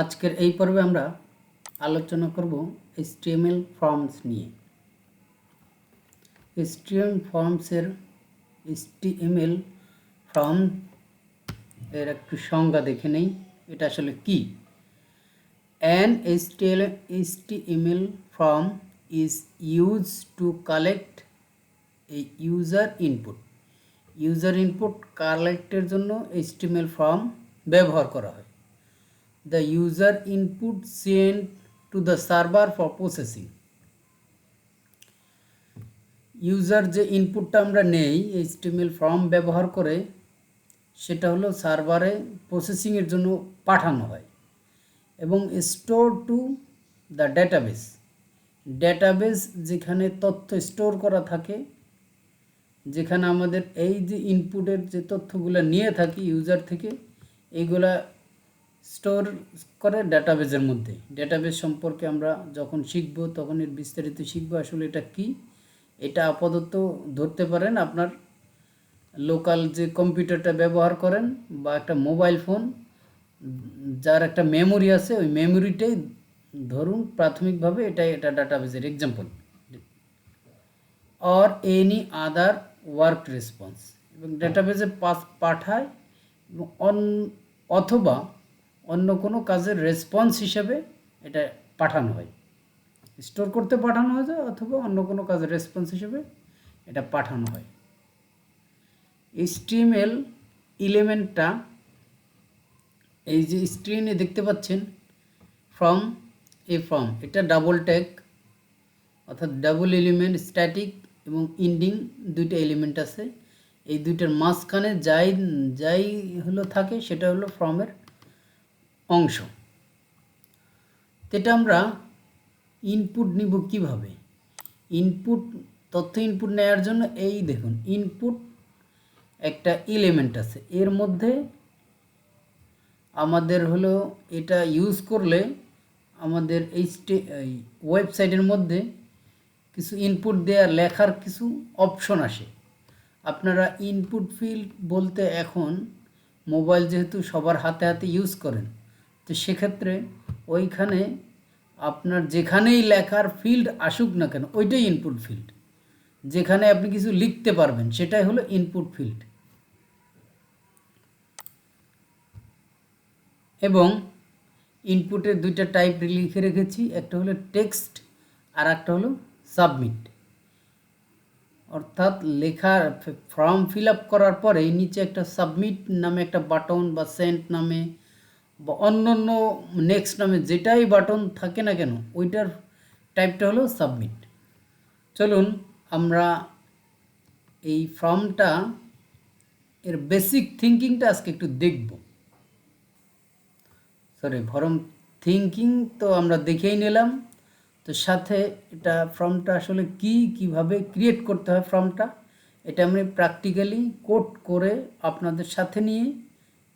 আজকের এই পর্বে আমরা আলোচনা করব HTML ফর্মস নিয়ে। HTML ফর্ম এর একটু সংজ্ঞা দেখে নেই, এটা আসলে কি। An HTML form is used to collect a user input. User input কালেক্টের জন্য HTML ফর্ম ব্যবহার করা হয়। The user input sent to the server for processing. User যে ইনপুটটা আমরা নেই HTML ফর্ম ব্যবহার করে, সেটা হলো সার্ভারে প্রসেসিংয়ের জন্য পাঠানো হয় এবং স্টোর টু দ্য ডেটাবেস যেখানে তথ্য স্টোর করা থাকে, যেখানে আমাদের এই যে ইনপুটের যে তথ্যগুলো নিয়ে থাকি ইউজার থেকে, এইগুলা স্টোর করে ডেটাবেসের মধ্যে। ডেটাবেস সম্পর্কে আমরা যখন শিখব তখন এর বিস্তারিত শিখব আসলে এটা কি। এটা আপাতত ধরতে পারেন আপনার লোকাল যে কম্পিউটারটা ব্যবহার করেন বা একটা মোবাইল ফোন যার একটা মেমোরি আছে, ওই মেমোরিটাই ধরুন প্রাথমিকভাবে এটা ডেটাবেসের example. Or any other work response, এবং ডেটাবেসে পাঠায় অথবা অন্য কোনো কাজের রেসপন্স হিসেবে এটা পাঠানো হয়। স্টোর করতে পাঠানো হয় অথবা অন্য কোনো কাজের রেসপন্স হিসেবে এটা পাঠানো হয়। HTML এলিমেন্টটা এই যে স্ক্রিনে দেখতে পাচ্ছেন, ফর্ম এটা ডাবল ট্যাগ অর্থাৎ ডাবল এলিমেন্ট, স্ট্যাটিক এবং ইন্ডিং দুইটা এলিমেন্ট আছে। এই দুইটার মাঝখানে যাই হলো থাকে সেটা হলো ফর্মের অংশ। এটা আমরা ইনপুট নিব কিভাবে? তথ্য ইনপুট নেওয়ার জন্য এই দেখুন, ইনপুট একটা এলিমেন্ট আছে, এর মধ্যে আমাদের হলো এটা ইউজ করলে আমাদের এই ওয়েবসাইটের মধ্যে কিছু ইনপুট দেওয়ার লেখার কিছু অপশন আসে। আপনারা ইনপুট ফিল্ড বলতে এখন মোবাইল যেহেতু সবার হাতে হাতে ইউজ করেন, তো সেক্ষেত্রে ওইখানে আপনার যেখানেই লেখার ফিল্ড আসুক না কেন ওইটাই ইনপুট ফিল্ড। যেখানে আপনি কিছু লিখতে পারবেন সেটাই হলো ইনপুট ফিল্ড। এবং ইনপুটের দুইটা টাইপ লিখে রেখেছি, একটা হলো টেক্সট আর একটা হলো সাবমিট। অর্থাৎ লেখার ফর্ম ফিল আপ করার পরে নিচে একটা সাবমিট নামে একটা বাটন বা সেন্ড নামে বা অন্য নেক্সট নামে যেটাই বাটন থাকে না কেন ওইটার টাইপটা হলো সাবমিট। চলুন আমরা এই ফর্মটা এর বেসিক থিঙ্কিংটা আজকে একটু দেখব। ফর্ম থিঙ্কিং তো আমরা দেখেই নিলাম, তো সাথে এটা ফর্মটা আসলে কিভাবে ক্রিয়েট করতে হয় ফর্মটা, এটা আমি প্র্যাকটিক্যালি কোড করে আপনাদের সাথে নিয়ে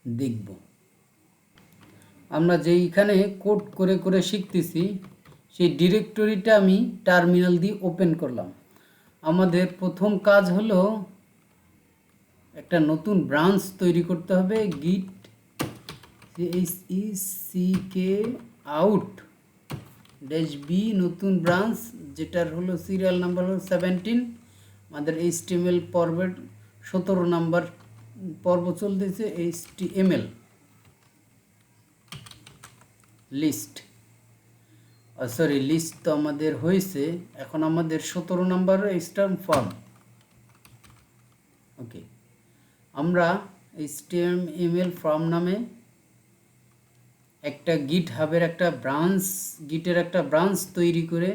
দেখব। আমরা যেইখানে কোড করে করে শিখতেছি সেই ডিরেক্টরিটা আমি টার্মিনাল দিয়ে ওপেন করলাম। আমাদের প্রথম কাজ হলো একটা নতুন ব্রাঞ্চ তৈরি করতে হবে, গিট out -b নতুন ব্রাঞ্চ, যেটার হলো সিরিয়াল নাম্বার হলো 17। আমাদের HTML পর্বের 17 নাম্বার পর্ব চলতেছে। HTML লিস্ট লিস্ট তো আমাদের হয়েছে, এখন আমাদের 17 নাম্বার HTML ফর্ম। ওকে, আমরা HTML ফর্ম নামে একটা গিটহাবের একটা গিটের একটা ব্রাঞ্চ তৈরি করে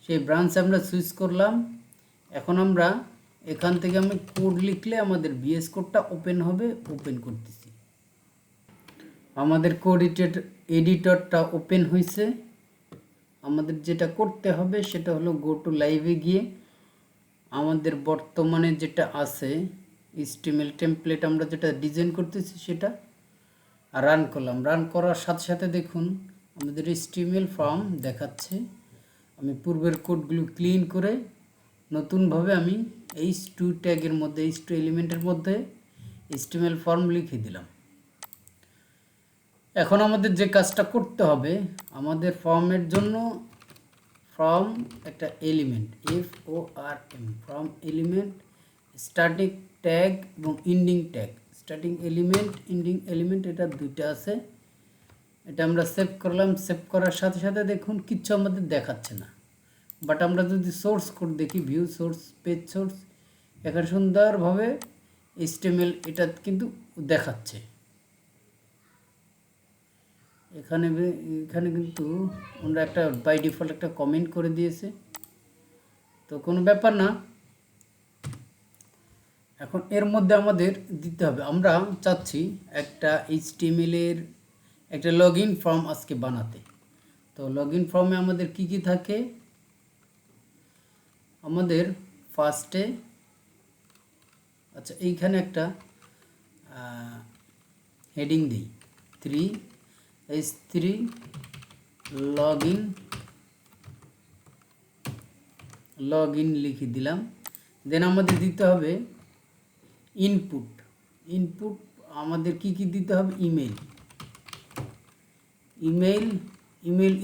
সেই ব্রাঞ্চ আমরা সুইচ করলাম। এখন আমরা এখান থেকে আমি কোড লিখলে আমাদের VS কোডটা ওপেন হবে, ওপেন করতেছি। আমাদের কোড এডিটরটা ওপেন হয়েছে। আমাদের যেটা করতে হবে সেটা হলো গো টু লাইভে গিয়ে আমাদের বর্তমানে যেটা আছে HTML টেমপ্লেট আমরা যেটা ডিজাইন করতেছি সেটা রান করলাম। রান করার সাথে সাথে দেখুন আমাদের HTML ফর্ম দেখাচ্ছে। আমি পূর্বের কোডগুলো ক্লিন করে নতুনভাবে আমি H2 ট্যাগের মধ্যে, H2 এলিমেন্টের মধ্যে HTML ফর্ম লিখে দিলাম। এখন আমাদের যে কাজটা করতে হবে, আমাদের ফর্মের জন্য ফ্রম একটা element, FORM, form element, starting tag এবং ending tag. Starting element, ending element, এটা দুইটা আছে। এটা আমরা সেভ করলাম। সেভ করার সাথে সাথে দেখুন কিচ্ছু আমাদের দেখাচ্ছে না, বাট আমরা যদি সোর্স কোড দেখি, ভিউ সোর্স, পেজ সোর্স, এখানে সুন্দরভাবে HTML এটা কিন্তু দেখাচ্ছে। এখানে এখানে কিন্তু আমরা একটা বাই ডিফল্ট একটা কমেন্ট করে দিয়েছে, তো কোনো ব্যাপার না। এখন এর মধ্যে আমাদের দিতে হবে, আমরা চাচ্ছি একটা HTML এর একটা লগ ইন ফর্ম আজকে বানাতে। তো লগ ইন ফর্মে আমাদের কি কি থাকে, আমাদের ফার্স্টে, আচ্ছা এইখানে একটা হেডিং দিই, 3H3 লগ ইন লিখে দিলাম। দেন আমাদের দিতে হবে ইনপুট। আমাদের কি কি দিতে হবে, ইমেল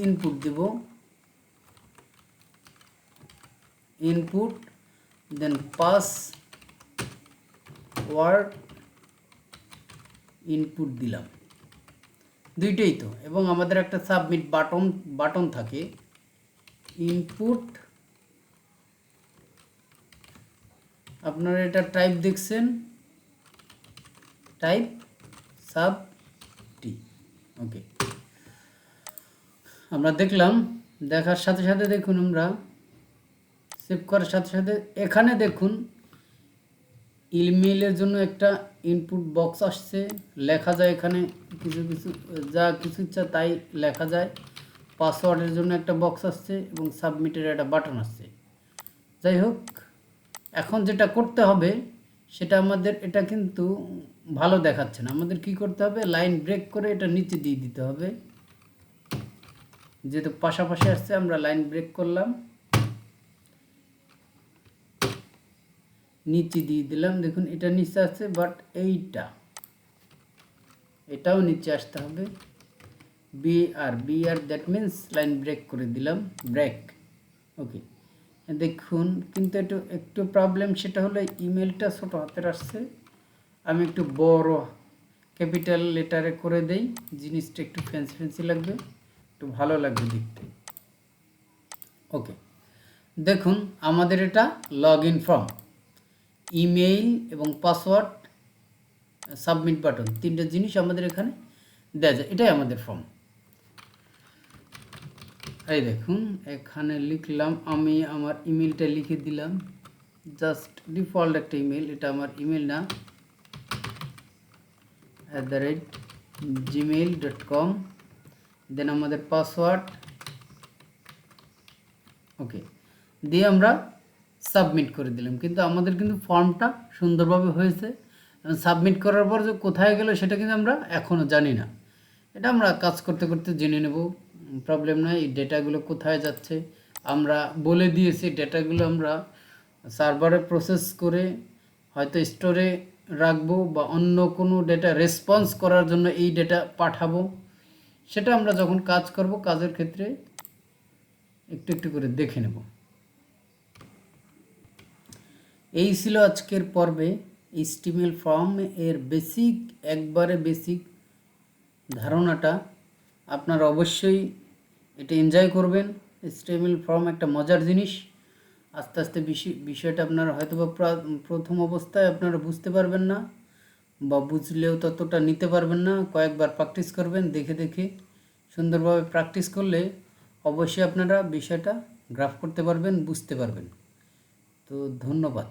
ইনপুট দেব, দেন পাসওয়ার্ড ইনপুট দিলাম, দুইটাই তো। এবং আমাদের একটা সাবমিট বাটন থাকে, ইনপুট, আপনারা এটা টাইপ দেখছেন, টাইপ সাবটি, ওকে। আমরা দেখলাম, দেখার সাথে সাথে দেখুন, আমরা সেভ করার সাথে সাথে এখানে দেখুন ইমেইলের জন্য একটা ইনপুট বক্স আসছে, লেখা যায় এখানে কিছু কিছু, যা কিছু ইচ্ছা তাই লেখা যায়। পাসওয়ার্ডের জন্য একটা বক্স আসছে এবং সাবমিটের একটা বাটন আসছে। যাই হোক, এখন যেটা করতে হবে সেটা আমাদের, এটা কিন্তু ভালো দেখাচ্ছে না, আমাদের কি করতে হবে, লাইন ব্রেক করে এটা নিচে দিয়ে দিতে হবে। যেহেতু পাশাপাশি আসছে, আমরা লাইন ব্রেক করলাম, নিচে দিয়ে দিলাম। দেখুন এটা নিচে আসছে, বাট এটাও নিচে আসতে হবে। BR that means line break করে দিলাম, ব্রেক, ওকে। দেখুন কিন্তু একটু প্রবলেম, সেটা হলো ইমেলটা ছোট হাতের আসছে, আমি একটু বড় ক্যাপিটাল লেটারে করে দেই, জিনিসটা একটু ফ্যান্সি লাগবে, একটু ভালো লাগবে দেখতে, ওকে। দেখুন আমাদের এটা লগ ইন ফর্ম, ইমেইল এবং পাসওয়ার্ড, সাবমিট বাটন, তিনটা জিনিস আমাদের এখানে দেওয়া যায়, এটাই আমাদের ফর্ম। এই দেখুন এখানে লিখলাম, আমি আমার ইমেলটা লিখে দিলাম, জাস্ট ডিফল্ট একটা ইমেল, এটা আমার ইমেল না, @gmail.com, দেন আমাদের পাসওয়ার্ড, ওকে, দিয়ে আমরা সাবমিট করে দিলাম। কিন্তু আমাদের কিন্তু ফর্মটা সুন্দরভাবে হয়েছে, সাবমিট করার পর যে কোথায় গেল সেটা কিন্তু আমরা এখনও জানি না, এটা আমরা কাজ করতে করতে জেনে নেব, প্রবলেম নয়। এই ডেটাগুলো কোথায় যাচ্ছে আমরা বলে দিয়েছি, ডেটাগুলো আমরা সার্ভারে প্রসেস করে হয়তো স্টোরে রাখবো, বা অন্য কোনো ডেটা রেসপন্স করার জন্য এই ডেটা পাঠাবো, সেটা আমরা যখন কাজ করব, কাজের ক্ষেত্রে একটু একটু করে দেখে নেব। এই ছিল আজকের পর্বে HTML ফর্ম এর একবারে বেসিক ধারণাটা। আপনারা অবশ্যই এটা এনজয় করবেন। HTML ফর্ম একটা মজার জিনিস, আস্তে আস্তে বিষয়টা আপনারা হয়তো বা প্রথম অবস্থায় আপনারা বুঝতে পারবেন না, বা বুঝলেও ততটা নিতে পারবেন না। কয়েকবার প্র্যাকটিস করবেন, দেখে দেখে সুন্দরভাবে প্র্যাকটিস করলে অবশ্যই আপনারা বিষয়টা গ্রাফ করতে পারবেন, বুঝতে পারবেন। তো ধন্যবাদ।